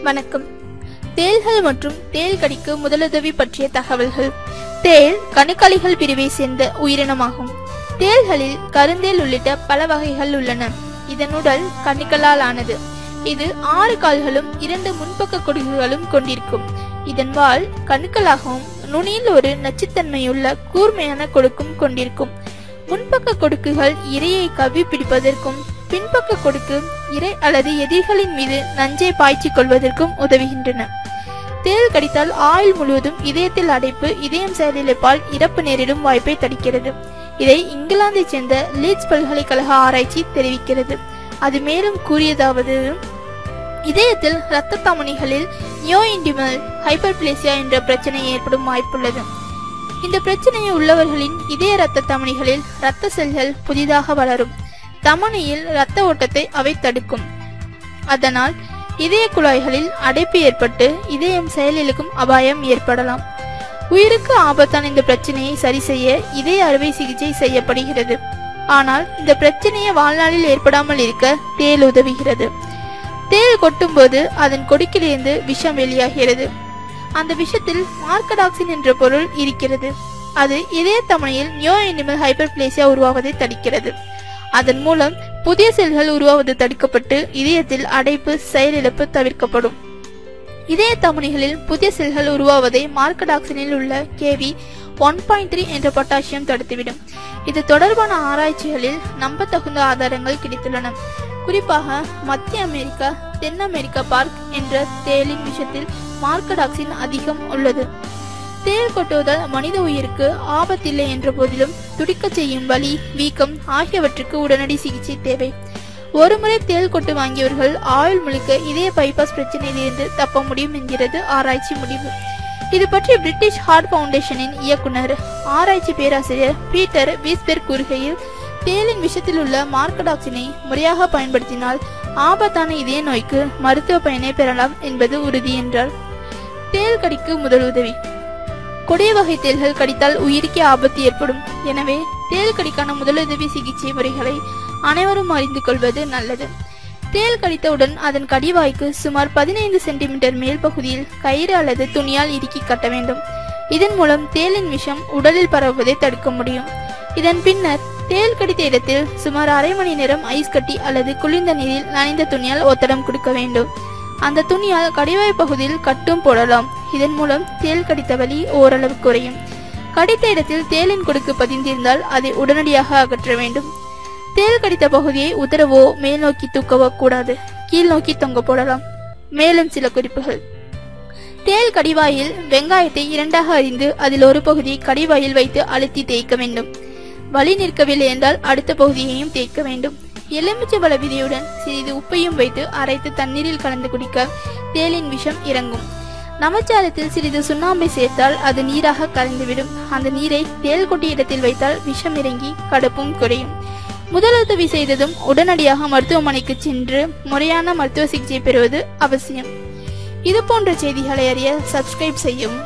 வணக்கம். தேள்கள் மற்றும் தேள் கடிக்கு முதலுதவி பற்றிய தகவல்கள். தேள் கணுக்காலிகள் பிரிவை சேர்ந்த உயிரினமாகும். தேள்களில் கருந்தேள் உள்ளிட்ட பல வகைகள் உள்ளன. இதன் உடல் கணுக்களால் ஆனது. இது 6 கால்களும் 2 முன்பக்க கொடுக்குகளும் கொண்டிருக்கும். இதன் வால் கணுக்களாகவும் நுனியில் ஒரு நச்சுத்தன்மையுள்ள கூர்மையான கொடுக்கும் கொண்டிருக்கும். முன்பக்க கொடுக்குகள் இரையை கவ்வி பிடிப்பதற்கும் பின்பக்க கொடுக்கு இரை அல்லது எதிரிகளின் மீது நஞ்சை பாய்ச்சிக் கொள்வதற்கும் உதவுகின்றன. தேள் கடித்தால் ஆயுள் முழுவதும் இதயத்தில் அடைப்பு, இதயம் செயலிழப்பால் இறப்பு நேரிடும் வாய்ப்பை தடுக்கிறது. இதை இங்கிலாந்தை சேர்ந்த லீட்ஸ் பல்கலைக்கழக ஆராய்ச்சி தெரிவிக்கிறது. அது மேலும் கூறியதாவது, இதயத்தில் இரத்த தமனிகளில் நியோஇன்டிமல் ஹைப்பர்பிளேசியா என்ற பிரச்சனை ஏற்படும் வாய்ப்புள்ளது. இந்த பிரச்சனையை உள்ளவர்களின் இதய இரத்த தமனிகளில் இரத்த செல்கள் புதிதாக வளரும். தமனியில் இரத்த ஓட்டத்தை அவை தடுக்கும். அதனால் இதய குழாய்களில் அடைப்பு ஏற்பட்டு இதயம் செயலிழக்கும் அபாயம் ஏற்படலாம். உயிருக்கு ஆபத்தான இந்த பிரச்சனையை சரி செய்ய இதய அறுவை சிகிச்சை செய்யப்படுகிறது. ஆனால் இந்த பிரச்சனையை வாழ்நாளில் ஏற்படாமல் இருக்க தேள் உதவுகிறது. தேள் கொட்டும் போது அதன் கொடுக்கிலிருந்து விஷம் வெளியாகிறது. அந்த விஷத்தில் மார்க்கடாக்சின் என்ற பொருள் இருக்கிறது. அது இதய தமனியில் நியோஇன்டிமல் ஹைப்பர்பிளேசியா உருவாவதை தடுக்கிறது. அதன் மூலம் புதிய செல்கள் உருவாவது தடுக்கப்பட்டு இதயத்தில் அடைப்பு, செயலிழப்பு தவிர்க்கப்படும். இதய தமனிகளில் புதிய செல்கள் உருவாவதை மார்க்கடாக்சினில் உள்ள Kv1.3 என்ற பொட்டாசியம் தடுத்துவிடும். இது தொடர்பான ஆராய்ச்சிகளில் நம்பத்தகுந்த ஆதாரங்கள் கிடைத்துள்ளன. குறிப்பாக மத்திய அமெரிக்கா, தென் அமெரிக்கா பார்க் என்ற தேளின் விஷத்தில் மார்க்கடாக்சின் அதிகம் உள்ளது. தேள் கொட்டுவதால் மனித உயிருக்கு ஆபத்தில்லை என்ற போதிலும் துடிக்க செய்யும் வலி, வீக்கம் ஆகியவற்றுக்கு உடனடி சிகிச்சை தேவை. ஒருமுறை தேள் கொட்டு வாங்கியவர்கள் ஆயுள் முழுக்க இதய பைபாஸ் பிரச்சனையிலிருந்து தப்ப முடியும் என்கிறது ஆராய்ச்சி முடிவு. இது பற்றி பிரிட்டிஷ் ஹார்ட் பவுண்டேஷனின் இயக்குனர், ஆராய்ச்சி பேராசிரியர் பீட்டர் வீஸ்பெர்க் கூறுகையில், தேளின் விஷத்தில் உள்ள மார்க்கடாக்சினை முறையாக பயன்படுத்தினால் ஆபத்தான இதய நோய்க்கு மருத்துவ பயனை பெறலாம் என்பது உறுதி என்றார். தேள் கடிக்கு முதலுதவி. கொடிய வகை தேள்கள் கடித்தால் உயிருக்கே ஆபத்து ஏற்படும். எனவே தேள் கடிக்கான முதலுதவி சிகிச்சை முறைகளை அனைவரும் அறிந்து கொள்வது நல்லது. தேள் கடித்தவுடன் அதன் கடிவாய்க்கு சுமார் 15 சென்டிமீட்டர் மேல் பகுதியில் கயிறு அல்லது துணியால் இறுக்கி கட்ட வேண்டும். இதன் மூலம் தேளின் விஷம் உடலில் பரவுவதை தடுக்க முடியும். இதன் பின்னர் தேள் கடித்த இடத்தில் சுமார் அரை மணி நேரம் ஐஸ் கட்டி அல்லது குளிர்ந்த நீரில் நனைந்த துணியால் ஒத்தடம் கொடுக்க வேண்டும். அந்த துணியால் கடிவாய் பகுதியில் கட்டும் போடலாம். இதன் மூலம் தேள் கடித்த வலி ஓரளவு குறையும். கடித்த இடத்தில் தேளின் கொடுக்கு பதிந்திருந்தால் அதை உடனடியாக அகற்ற வேண்டும். தேள் கடித்த பகுதியை உதறவோ மேல் நோக்கி தூக்கவோ கூடாது. கீழ் நோக்கி தொங்க போடலாம். மேலும் சில குறிப்புகள். தேள் கடிவாயில் வெங்காயத்தை 2ஆக அறிந்து அதில் ஒரு பகுதியை கடிவாயில் வைத்து அழுத்தி தேய்க்க வேண்டும். வலி நிற்கவில்லை என்றால் அடுத்த பகுதியையும் தேய்க்க வேண்டும். எலுமிச்சம்பழ விதையுடன் சிறிது உப்பையும் வைத்து அரைத்து தண்ணீரில் கலந்து குடிக்க தேளின் விஷம் இறங்கும். நமச்சாரத்தில் சிறிது சுண்ணாம்பை சேர்த்தால் அது நீராக கலந்துவிடும். அந்த நீரை தேள் கொட்டிய இடத்தில் வைத்தால் விஷம் இறங்கி கடுப்பும் குறையும். முதலுதவி செய்ததும் உடனடியாக மருத்துவமனைக்கு சென்று முறையான மருத்துவ சிகிச்சை பெறுவது அவசியம். இது போன்ற செய்திகளை அறிய சப்ஸ்கிரைப் செய்யவும்.